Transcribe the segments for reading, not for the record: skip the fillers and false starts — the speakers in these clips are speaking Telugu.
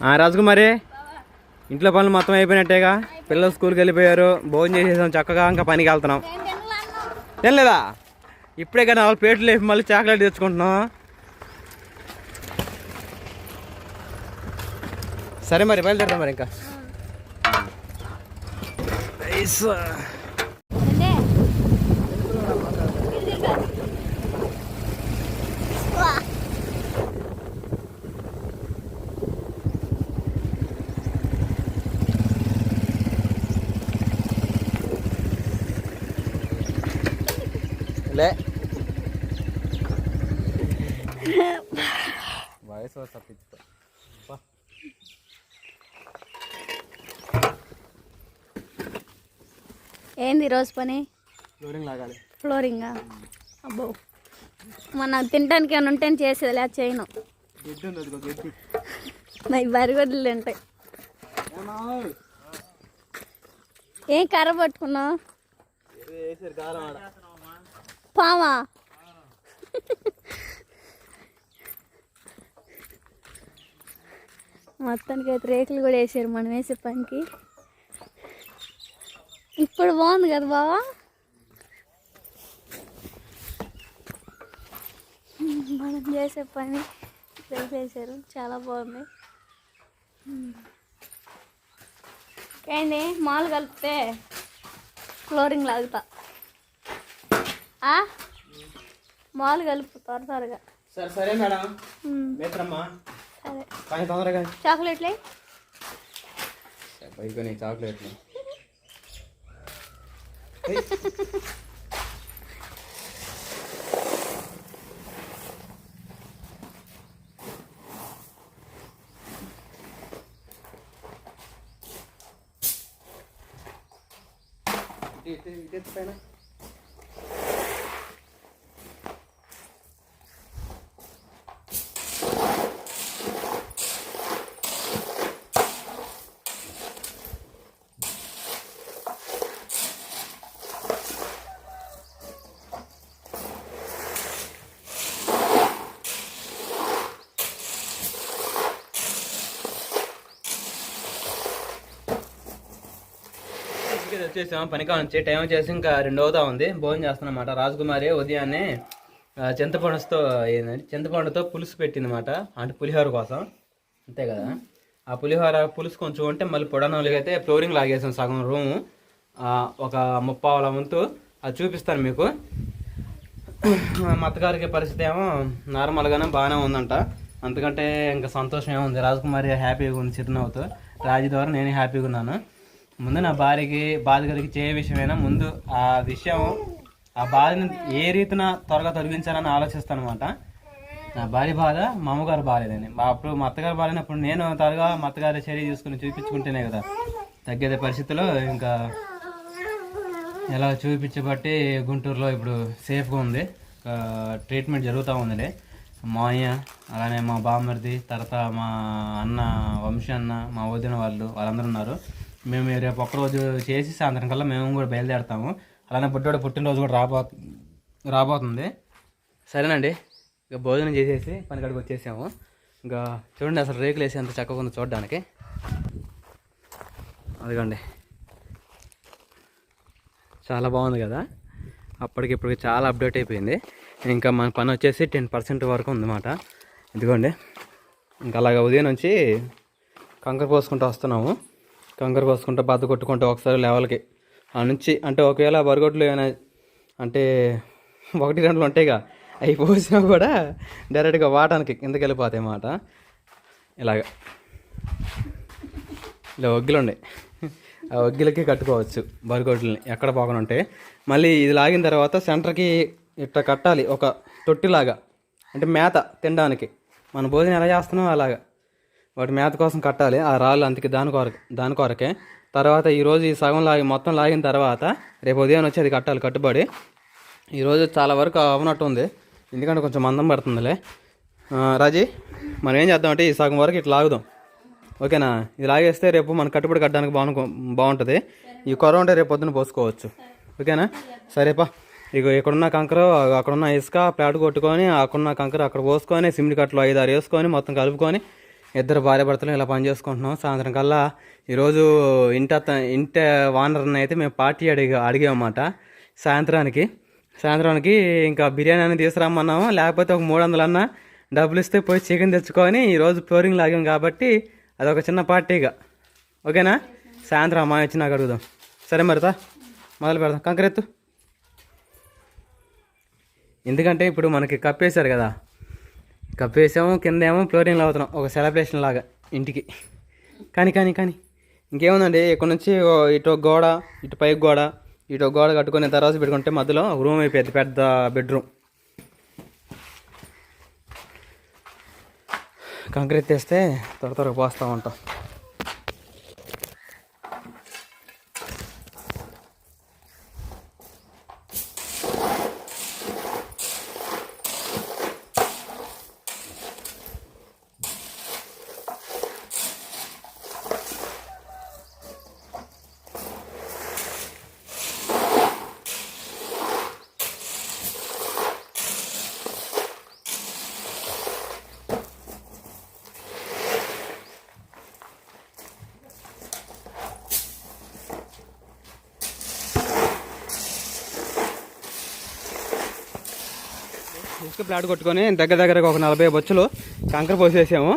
రాజకుమారి, ఇంట్లో పనులు మొత్తం అయిపోయినట్టేగా? పిల్లలు స్కూల్కి వెళ్ళిపోయారు, భోజనం చేసేసాం చక్కగా, ఇంకా పనికి వెళ్తున్నాం. తినలేదా? ఇప్పుడే కానీ 4 ప్లేట్లు లేపి మళ్ళీ చాక్లెట్ తెచ్చుకుంటున్నాం. సరే మరి బయలుదేరుతాం మరి. ఇంకా లే వయసు తప్పించుకో. ఏంది రోజు పని? ఫ్లోరింగ్ లాగాలి. ఫ్లోరింగా? అబ్బో, మన తినడానికి ఏమైనా ఉంటే చేసేది, లేదా చేయను. నాకు బరిగొడ్లు ఉంటాయి. ఏం కర్ర పట్టుకున్నావు? పామా? మొత్తానికి అయితే రేకులు కూడా వేసారు మనం వేసే పనికి. ఇప్పుడు బాగుంది కదా బావా? మనం చేసే పని వేసేసారు, చాలా బాగుంది. ఏంటి మాలు కలిపితే ఫ్లోరింగ్ లాగుతా. మాలు కలుపు త్వరగా. సరే మేడం. సరే తొందరగా. చాక్లెట్లే చాక్లెట్లు. పైన వచ్చేసాం పని కానుంచి. టైం వచ్చేసి ఇంకా 2 అవుతా ఉంది. భోజనం చేస్తున్నమాట. రాజకుమారి ఉదయాన్నే చింతపండుతో పులుసు పెట్టిందన్నమాట. అంటే పులిహోర కోసం, అంతే కదా. ఆ పులిహోర పులుసు కొంచెం ఉంటే మళ్ళీ పొడనోళ్ళకి అయితే ఫ్లోరింగ్ లాగేసాం సగం రూము, ఒక 30 వంతు. అది చూపిస్తాను మీకు. మా అత్తగారికి పరిస్థితి ఏమో నార్మల్గానే బాగానే ఉందంట. అంతకంటే ఇంకా సంతోషం ఏముంది. రాజకుమారి హ్యాపీగా ఉంది చిరునవ్వుతో. రాజు ద్వారా నేను హ్యాపీగా ఉన్నాను. ముందు నా భార్యకి బాధ కలిగి చేయ విషయమైనా ముందు ఆ విషయం, ఆ బాధని ఏ రీతిన త్వరగా తొలగించాలని ఆలోచిస్తాను అనమాట. నా భార్య బాధ మా అమ్మగారు బాగాలేదని. అప్పుడు మా అత్తగారు బాగాలేనప్పుడు నేను త్వరగా మా అత్తగారి చర్య తీసుకుని చూపించుకుంటేనే కదా తగ్గేదే పరిస్థితిలో. ఇంకా ఎలా చూపించబట్టి గుంటూరులో ఇప్పుడు సేఫ్గా ఉంది, ట్రీట్మెంట్ జరుగుతూ ఉందిలే. మాయ, అలానే మా బామ్మర్ది, తర్వాత మా అన్న వంశీ అన్న, మా వదిన వాళ్ళందరూ ఉన్నారు. మేము రేపు ఒక్కరోజు చేసి సాయంత్రం కల్లా మేము కూడా బయలుదేరుతాము. అలానే బుడ్డోడు పుట్టినరోజు కూడా రాబోతుంది. సరేనండి, ఇక భోజనం చేసేసి పని కాడికి వచ్చేసాము. ఇంకా చూడండి అసలు రేకులు వేసి ఎంత చక్కగా ఉందో చూడడానికి. అదిగోండి, చాలా బాగుంది కదా. అప్పటికిప్పటికి చాలా అప్డేట్ అయిపోయింది. ఇంకా మన పని వచ్చేసి 10% వరకు ఉందన్నమాట. ఇదిగోండి, ఇంకా అలాగ ఉదయం నుంచి కంకర పోసుకుంటూ వస్తున్నాము. కంకర పోసుకుంటూ బద్ద కొట్టుకుంటూ ఒకసారి లెవెల్కి ఆ నుంచి, అంటే ఒకవేళ బరగొట్లు ఏమైనా అంటే 1-2 ఉంటాయిగా, అవి పోసినా కూడా డైరెక్ట్గా వాటానికి కిందకి వెళ్ళిపోతాయి అన్నమాట. ఇలా ఒగ్గిలు ఉన్నాయి, ఆ ఒగ్గిలకి కట్టుకోవచ్చు బరగొడ్లని ఎక్కడ పోకుండా ఉంటాయి. మళ్ళీ ఇది లాగిన తర్వాత సెంటర్కి ఇట్లా కట్టాలి, ఒక తొట్టిలాగా. అంటే మేత తినడానికి మన భోజనం ఎలా చేస్తున్నామో అలాగా వాటి మేత కోసం కట్టాలి ఆ రాళ్ళు. అందుకే దాని కొరకే. తర్వాత ఈరోజు ఈ సగం మొత్తం లాగిన తర్వాత రేపు ఉదయం వచ్చి అది కట్టాలి కట్టుబడి. ఈరోజు చాలా వరకు అవనట్టు ఉంది, ఎందుకంటే కొంచెం మందం పడుతుందిలే. రాజీ, మనం ఏం చేద్దామంటే ఈ సగం వరకు ఇట్లా లాగుదాం, ఓకేనా? ఇది లాగేస్తే రేపు మనం కట్టుబడి కట్టడానికి బాగుంటుంది. ఈ కొర ఉంటే రేపు పొద్దున పోసుకోవచ్చు, ఓకేనా? సరేపా. ఇక ఇక్కడున్న కంకర, అక్కడున్న ఇసుక ప్లాట్ కొట్టుకొని, అక్కడున్న కంకర అక్కడ పోసుకొని, సిమెంట్ కట్టలు 5-6 వేసుకొని మొత్తం కలుపుకొని ఇద్దరు భార్యాభర్తలు ఇలా పని చేసుకుంటున్నాం. సాయంత్రం కల్లా ఈరోజు ఇంటి వానర్ని అయితే మేము పార్టీ అడిగామన్నమాట. సాయంత్రానికి ఇంకా బిర్యానీ అనేది తీసుకురమ్మన్నాము. లేకపోతే ఒక 300 అన్నా డబ్బులు ఇస్తే పోయి చికెన్ తెచ్చుకొని ఈరోజు ఫ్లోరింగ్ లాగాం కాబట్టి అదొక చిన్న పార్టీగా. ఓకేనా? సాయంత్రం అమ్మాయి వచ్చి నాకు అడుగుదాం. సరే మరితా మొదలు పెడదాం. కంకరెత్తు. ఎందుకంటే ఇప్పుడు మనకి కప్పేశారు కదా, కప్పేసాము, కింద ఏమో ఫ్లోరింగ్ అవుతున్నాం ఒక సెలబ్రేషన్ లాగా ఇంటికి. కానీ ఇంకేముందండి, ఇక్కడ నుంచి ఇటు గోడ, ఇటు పైకి గోడ, ఇటు గోడ కట్టుకునే తర్వాత పెట్టుకుంటే మధ్యలో ఒక రూమ్ అయిపోయింది, పెద్ద బెడ్రూమ్. కంకరెత్తి వేస్తే త్వరగా పోస్తూ ఉంటాం. ఇసుక ప్లాట్ కొట్టుకొని దగ్గరగా ఒక 40 బొచ్చులు కంకర పోసేసాము.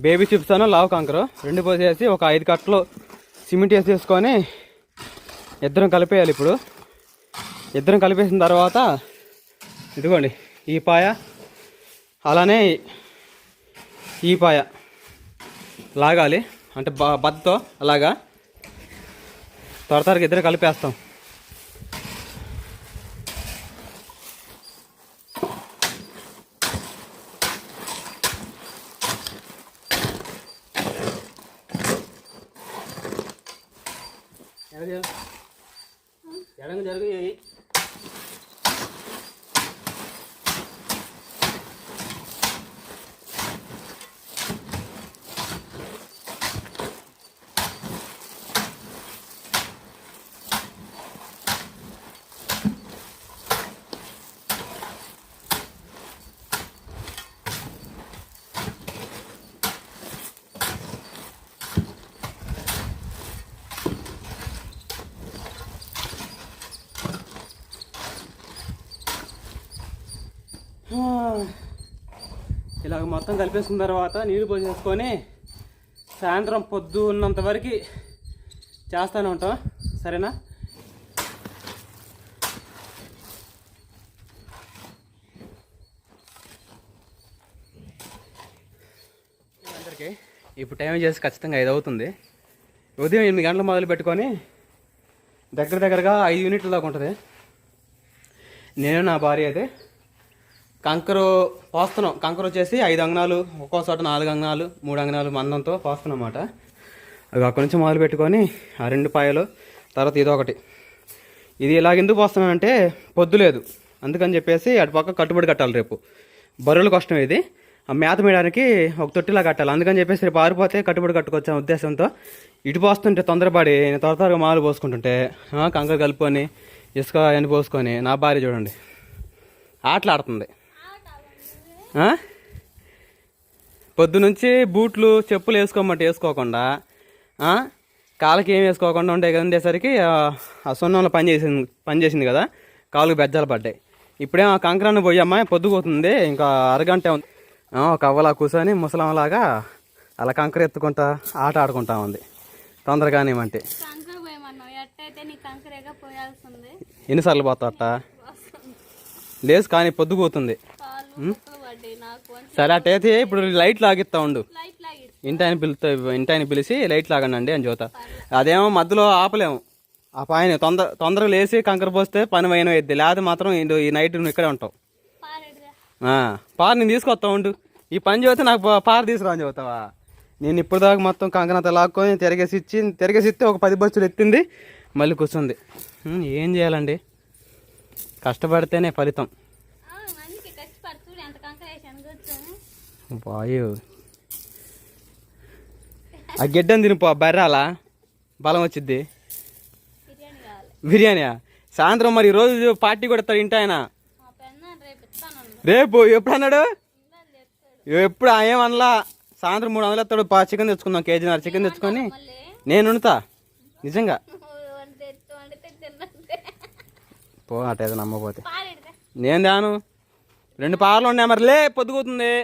బేబీ చిప్స్ అను లావు కంకర 2 పోసేసి ఒక 5 కట్టలు సిమెంట్ వేసేసుకొని ఇద్దరం కలిపేయాలి. ఇప్పుడు ఇద్దరం కలిపేసిన తర్వాత ఇదిగోండి ఈ పాయ, అలానే ఈ పాయ లాగాలి, అంటే బద్దతో అలాగా త్వరగా ఇద్దరు కలిపేస్తాం. ఎడంగా జరుగు. ఇలాగ మొత్తం కలిపేసుకున్న తర్వాత నీళ్ళు పోసేసుకొని సాయంత్రం పొద్దు ఉన్నంత వరకు చేస్తూనే ఉంటాం. సరేనా? అందరికీ ఇప్పుడు టైం చేసి ఖచ్చితంగా 5 అవుతుంది. ఉదయం 8 గంటలు మొదలు పెట్టుకొని దగ్గరగా 5 యూనిట్ల దాకా ఉంటుంది. నేను నా భార్య అయితే కంకరు పోస్తున్నాం. కంకర వచ్చేసి 5 అంగనాలు, ఒక్కో చోట 4 అంగనాలు, 3 అంగనాలు మందంతో పోస్తున్నాం అన్నమాట. అవి అక్కడి నుంచి మొదలు పెట్టుకొని ఆ 2 పాయలు, తర్వాత ఇదొకటి. ఇది ఇలాగ ఎందుకు పోస్తున్నానంటే పొద్దు లేదు, అందుకని చెప్పేసి అటు పక్క కట్టుబడి కట్టాలి. రేపు బర్రెలు కష్టం, ఇది ఆ మేత మేయడానికి ఒక తొట్టిలా కట్టాలి. అందుకని చెప్పేసి రేపు ఆరిపోతే కట్టుబడి కట్టుకొచ్చే ఉద్దేశంతో ఇటు పోస్తుంటే తొందరపడి త్వరగా మాలు పోసుకుంటుంటే కంకర కలుపుకొని ఇసుక అని పోసుకొని నా భార్య చూడండి ఆటలాడుతుంది. పొద్దునుంచి బూట్లు చెప్పులు వేసుకోమంటే వేసుకోకుండా, కాళ్ళకి ఏం వేసుకోకుండా ఉండేసరికి ఆ సున్నంలో పనిచేసింది కదా, కాళ్ళకి బెజ్జాలు పడ్డాయి. ఇప్పుడేమో కంకరాన్ని పోయమ్మా, పొద్దుపోతుంది, ఇంకా అరగంట ఉంది. ఒక అవ్వలా కూర్చొని ముసలంలాగా అలా కంకర ఎత్తుకుంటా ఆట ఆడుకుంటా ఉంది. తొందరగానేమంటే ఎన్నిసార్లు పోతా అట్ట లేదు, కానీ పొద్దుపోతుంది. సరే అట్టయితే ఇప్పుడు లైట్ లాగిస్తా ఉండు, ఇంటాయన పిలిచి లైట్ లాగండి అని చూతా. అదేమో మధ్యలో ఆపలేము. ఆ పాయని తొందరగా లేచి కంకర పోస్తే పని అయిన వేద్ది, లేకపోతే మాత్రం ఈ నైట్ నువ్వు ఇక్కడే ఉంటావు. పార నేను తీసుకొస్తా ఉండు. ఈ పని చూస్తే నాకు పార తీసుకురా అని చెబుతావా? నేను ఇప్పుడు దాకా మొత్తం కంకరంతా లాక్కొని తిరగేసిస్తే ఒక 10 బస్సులు ఎత్తింది, మళ్ళీ కూర్చుంది. ఏం చేయాలండి, కష్టపడితేనే ఫలితం. వాయు ఆ గిడ్డని తినిపో, బర్రాలా బలం వచ్చిద్ది. బిర్యానీయా? సాయంత్రం మరి ఈరోజు పార్టీ కొడతాడు ఇంటి ఆయన. రేపు ఎప్పుడు అన్నాడు? ఎప్పుడు ఏమనలా. సాయంత్రం 300 ఎత్తాడు. చికెన్ తెచ్చుకుందాం, కేజీన్నర చికెన్ తెచ్చుకొని నేను వండుతా నిజంగా. పో అటేదో నమ్మపోతే నేను దాను 2 పార్లు ఉన్నాయి మరి. లే పొద్దుగుతుంది.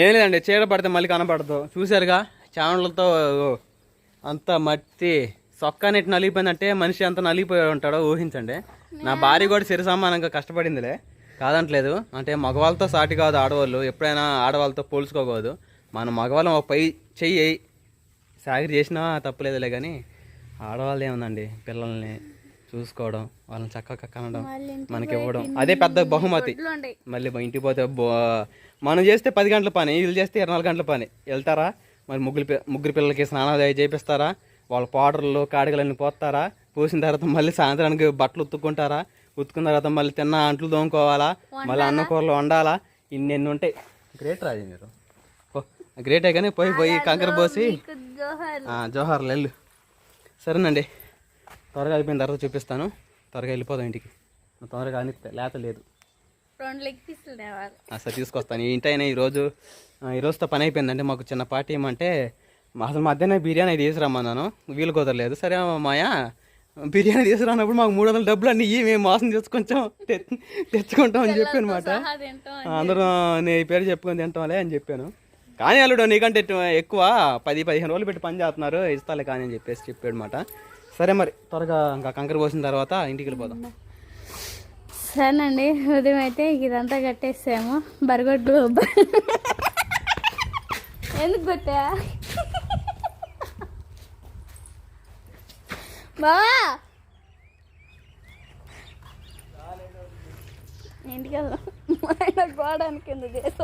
ఏం లేదండి, చీడ పడితే మళ్ళీ కనపడదు. చూసారుగా చావన్లతో అంత మట్టి సొక్కా నెట్టి నలిగిపోయిందంటే మనిషి అంత నలిగిపోయి ఉంటాడో ఊహించండి. నా భార్య కూడా సరి సమానంగా కష్టపడిందిలే, కాదంటలేదు. అంటే మగవాళ్ళతో సాటి కాదు ఆడవాళ్ళు, ఎప్పుడైనా ఆడవాళ్ళతో పోల్చుకోకూడదు. మన మగవాళ్ళం ఒక పై చెయ్యి సాగిరి చేసినా తప్పులేదులే, కానీ ఆడవాళ్ళు ఏముందండి, పిల్లల్ని చూసుకోవడం, వాళ్ళని చక్కగా కనడం, మనకి ఇవ్వడం, అదే పెద్ద బహుమతి. మళ్ళీ ఇంటికి పోతే మనం చేస్తే 10 గంటల పని, వీళ్ళు చేస్తే 24 గంటల పని. వెళ్తారా మరి ముగ్గురు పిల్లలకి స్నానాలు చేపిస్తారా, వాళ్ళ పౌడర్లు కాడిగలన్నీ పోస్తారా, పోసిన తర్వాత మళ్ళీ సాయంత్రానికి బట్టలు ఉతుక్కుంటారా, ఉతుకున్న తర్వాత మళ్ళీ తిన్న అంట్లు తోముకోవాలా, మళ్ళీ అన్న కూరలు వండాలా, ఇన్ని ఉంటాయి. గ్రేట్ రాజు మీరు, గ్రేటే. కానీ పోయి కంకర పోసి జోహార్లు వెళ్ళు. సరేనండి, త్వరగా అయిపోయిన తర్వాత చూపిస్తాను. త్వరగా వెళ్ళిపోదాం ఇంటికి, త్వరగా అనిస్తే లేత లేదు. అసలు తీసుకొస్తాను. ఇంటైనా ఈరోజుతో పని అయిపోయిందంటే మాకు చిన్న పార్టీ ఏమంటే అసలు మధ్యాహ్నం బిర్యానీ తీసుకురమ్మన్నాను, వీలు కుదరలేదు. సరే మాయా బిర్యానీ తీసుకురానప్పుడు మాకు 300 డబ్బులు అన్నీ మేము మోసం తెచ్చుకుంటాం అని చెప్పాను అనమాట. అందరూ నీ పేరు చెప్పుకొని తింటాంలే అని చెప్పాను. కానీ అల్లుడు నీకంటే ఎక్కువ 10-15 రోజులు పెట్టి పని చేస్తున్నారు, ఇస్తాలే కానీ అని చెప్పాడు అనమాట. సరే మరి త్వరగా ఇంకా కంకర పోసిన తర్వాత ఇంటికి వెళ్ళిపోదాం. సరేనండి, ఉదయం అయితే ఇదంతా కట్టేసాము. బరగొడ్డు ఎందుకు కొట్టా బావా, ఇంటికి వెళ్దాం. గోడానికి కింద చేసి